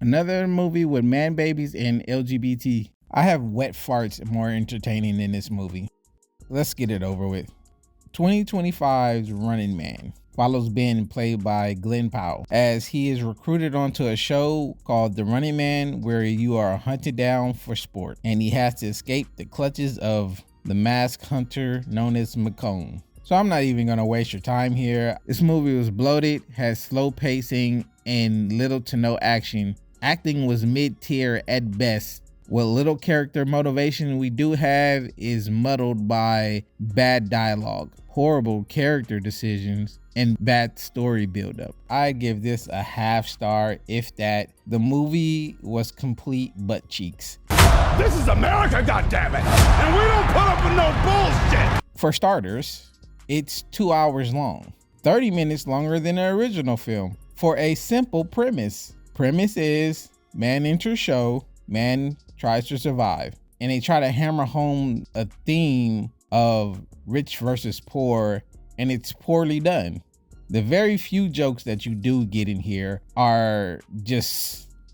Another movie with man babies and LGBT. I have wet farts more entertaining than this movie. Let's get it over with. 2025's Running Man follows Ben, played by Glen Powell, as he is recruited onto a show called The Running Man, where you are hunted down for sport, and he has to escape the clutches of the masked hunter known as Bacall. So I'm not even gonna waste your time here. This movie was bloated, had slow pacing, and little to no action. Acting was mid-tier at best. What little character motivation we do have is muddled by bad dialogue, horrible character decisions, and bad story buildup. I give this a half star, if that. The movie was complete butt cheeks. This is America, goddammit! And we don't put up with no bullshit! For starters, it's 2 hours long, 30 minutes longer than the original film, for a simple premise. Premise is, man enters show, man tries to survive, and they try to hammer home a theme of rich versus poor, and it's poorly done. The very few jokes that you do get in here are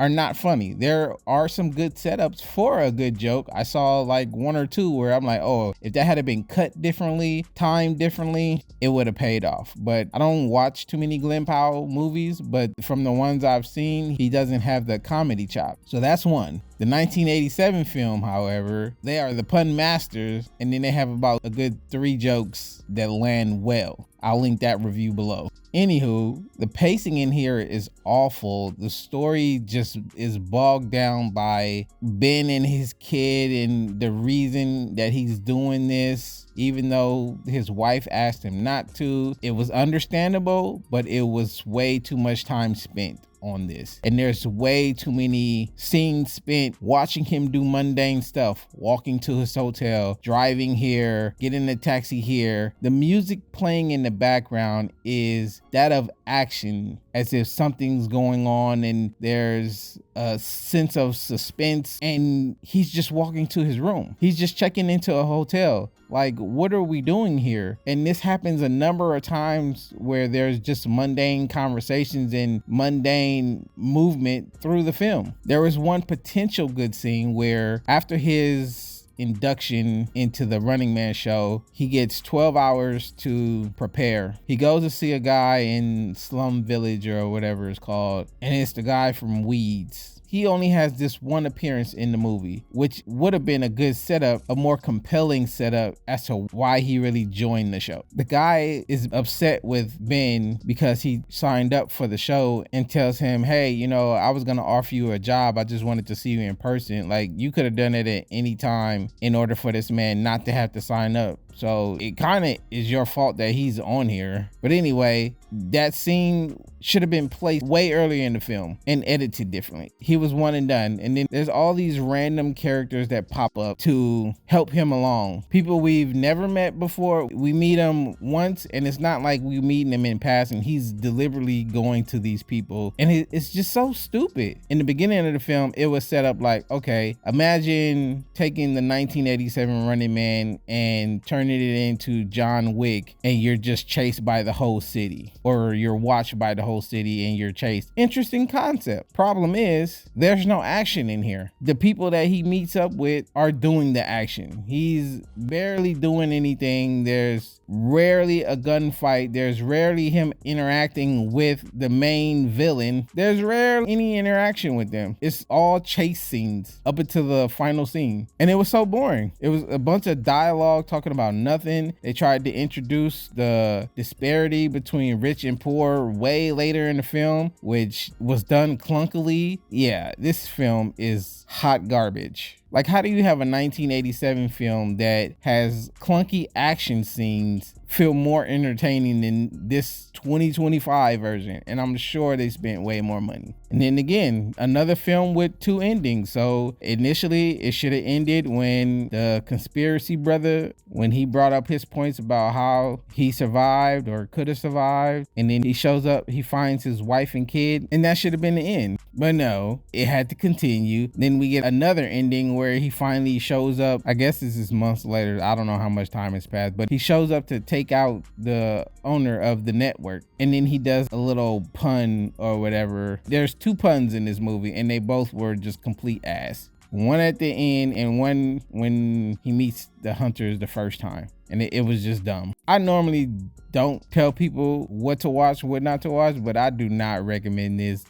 not funny. There are some good setups for a good joke. I saw like one or two where I'm like, oh, if that had been cut differently, timed differently, it would have paid off. But I don't watch too many Glen Powell movies, but from the ones I've seen, he doesn't have the comedy chop. So that's one. The 1987 film, however, they are the pun masters, and then they have about a good 3 jokes that land well. I'll link that review below. Anywho, the pacing in here is awful. The story just is bogged down by Ben and his kid and the reason that he's doing this, even though his wife asked him not to. It was understandable, but it was way too much time spent on this, and there's way too many scenes spent watching him do mundane stuff, walking to his hotel, driving here, getting a taxi here. The music playing in the background is that of action, as if something's going on and there's a sense of suspense, and he's just walking to his room. He's just checking into a hotel. Like, what are we doing here? And this happens a number of times where there's just mundane conversations and mundane movement through the film. There was one potential good scene where after his induction into the Running Man show, he gets 12 hours to prepare. He goes to see a guy in Slum Village or whatever it's called, and it's the guy from Weeds. He only has this one appearance in the movie, which would have been a good setup, a more compelling setup as to why he really joined the show. The guy is upset with Ben because he signed up for the show and tells him, hey, you know, I was gonna offer you a job. I just wanted to see you in person. Like, you could have done it at any time in order for this man not to have to sign up. So it kind of is your fault that he's on here. But anyway, that scene should have been placed way earlier in the film and edited differently. He was one and done. And then there's all these random characters that pop up to help him along. People we've never met before. We meet him once, and it's not like we meeting him in passing. He's deliberately going to these people, and it's just so stupid. In the beginning of the film, it was set up like, okay, imagine taking the 1987 Running Man and turning it into John Wick, and you're just chased by the whole city, or you're watched by the whole city and you're chased. Interesting concept. Problem is, there's no action in here. The people that he meets up with are doing the action. He's barely doing anything. There's rarely a gunfight. There's rarely him interacting with the main villain. There's rarely any interaction with them. It's all chase scenes up until the final scene, and it was so boring. It was a bunch of dialogue talking about nothing. They tried to introduce the disparity between rich and poor way later in the film, which was done clunkily. Yeah, this film is hot garbage. Like, how do you have a 1987 film that has clunky action scenes feel more entertaining than this 2025 version? And I'm sure they spent way more money. And then again, another film with 2 endings. So initially it should have ended when the conspiracy brother, when he brought up his points about how he survived or could have survived, and then he shows up, he finds his wife and kid, and that should have been the end. But no, it had to continue. Then we get another ending where he finally shows up. I guess this is months later. I don't know how much time has passed, but he shows up to take out the owner of the network. And then he does a little pun or whatever. There's 2 puns in this movie, and they both were just complete ass. One at the end and one when he meets the hunters the first time. And it was just dumb. I normally don't tell people what to watch, what not to watch, but I do not recommend this.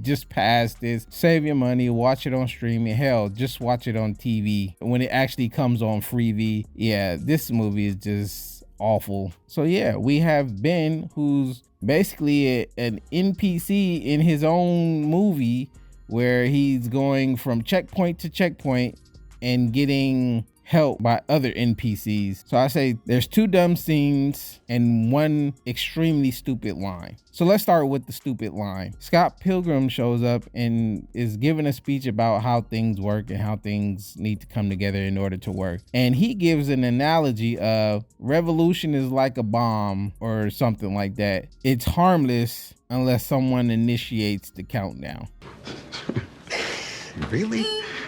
Just pass this. Save your money. Watch it on streaming. Hell, just watch it on TV when it actually comes on Freevee. Yeah, this movie is just awful. So yeah, we have Ben, who's basically an NPC in his own movie, where he's going from checkpoint to checkpoint and getting help by other NPCs. So I say there's 2 dumb scenes and 1 extremely stupid line. So let's start with the stupid line. Scott Pilgrim shows up and is giving a speech about how things work and how things need to come together in order to work. And he gives an analogy of revolution is like a bomb or something like that. It's harmless unless someone initiates the countdown. Really?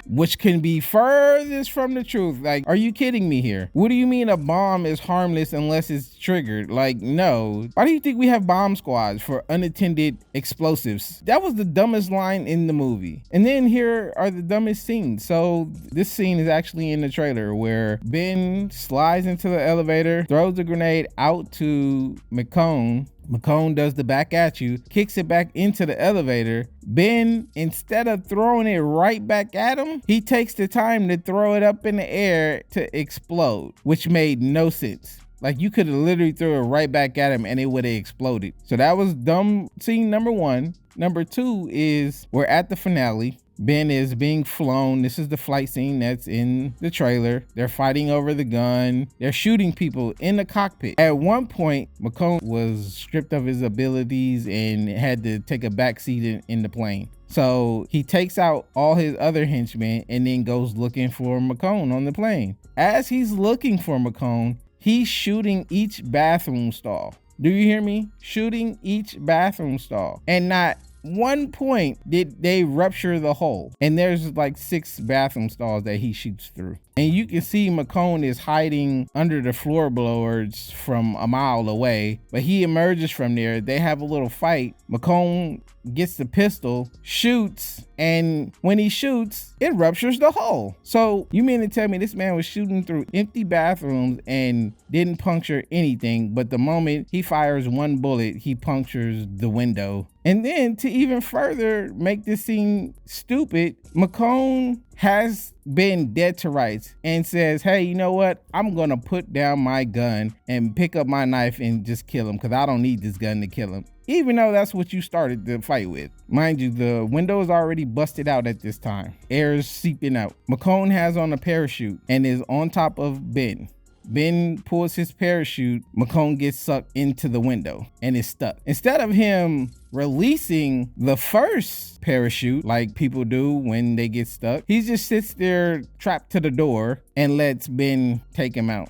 Which can be furthest from the truth. Like, are you kidding me here? What do you mean a bomb is harmless unless it's triggered? Like, no. Why do you think we have bomb squads for unattended explosives? That was the dumbest line in the movie. And then here are the dumbest scenes. So this scene is actually in the trailer where Ben slides into the elevator, throws the grenade out to McCone. McCone does the back at you, kicks it back into the elevator. Ben, instead of throwing it right back at him, he takes the time to throw it up in the air to explode, which made no sense. Like, you could have literally threw it right back at him and it would have exploded. So that was dumb scene number 1. Number 2 is we're at the finale. Ben is being flown. This is the flight scene that's in the trailer. They're fighting over the gun. They're shooting people in the cockpit. At one point, McCone was stripped of his abilities and had to take a back seat in the plane. So he takes out all his other henchmen and then goes looking for McCone on the plane. As he's looking for McCone, he's shooting each bathroom stall. Do you hear me? Shooting each bathroom stall. And not one point did they rupture the hole. And there's like 6 bathroom stalls that he shoots through. And you can see McCone is hiding under the floorboards from a mile away, but he emerges from there. They have a little fight. McCone gets the pistol, shoots, and when he shoots, it ruptures the hole. So you mean to tell me this man was shooting through empty bathrooms and didn't puncture anything, but the moment he fires 1 bullet, he punctures the window? And then to even further make this scene stupid, McCone has been dead to rights and says, hey, you know what? I'm gonna put down my gun and pick up my knife and just kill him because I don't need this gun to kill him. Even though that's what you started the fight with. Mind you, the window is already busted out at this time. Air is seeping out. McCone has on a parachute and is on top of Ben. Ben pulls his parachute. McCone gets sucked into the window and is stuck. Instead of him releasing the first parachute like people do when they get stuck, he just sits there trapped to the door and lets Ben take him out.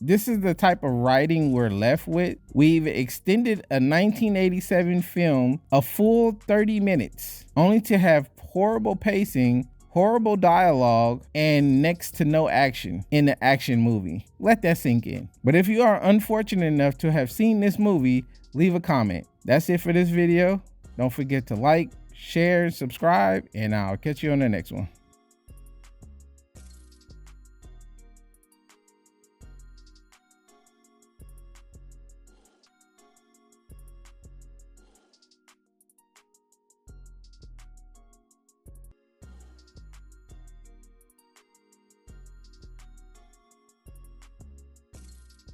This is the type of writing we're left with. We've extended a 1987 film a full 30 minutes only to have horrible pacing, horrible dialogue, and next to no action in the action movie. Let that sink in. But if you are unfortunate enough to have seen this movie, leave a comment. That's it for this video. Don't forget to like, share, subscribe, and I'll catch you on the next one.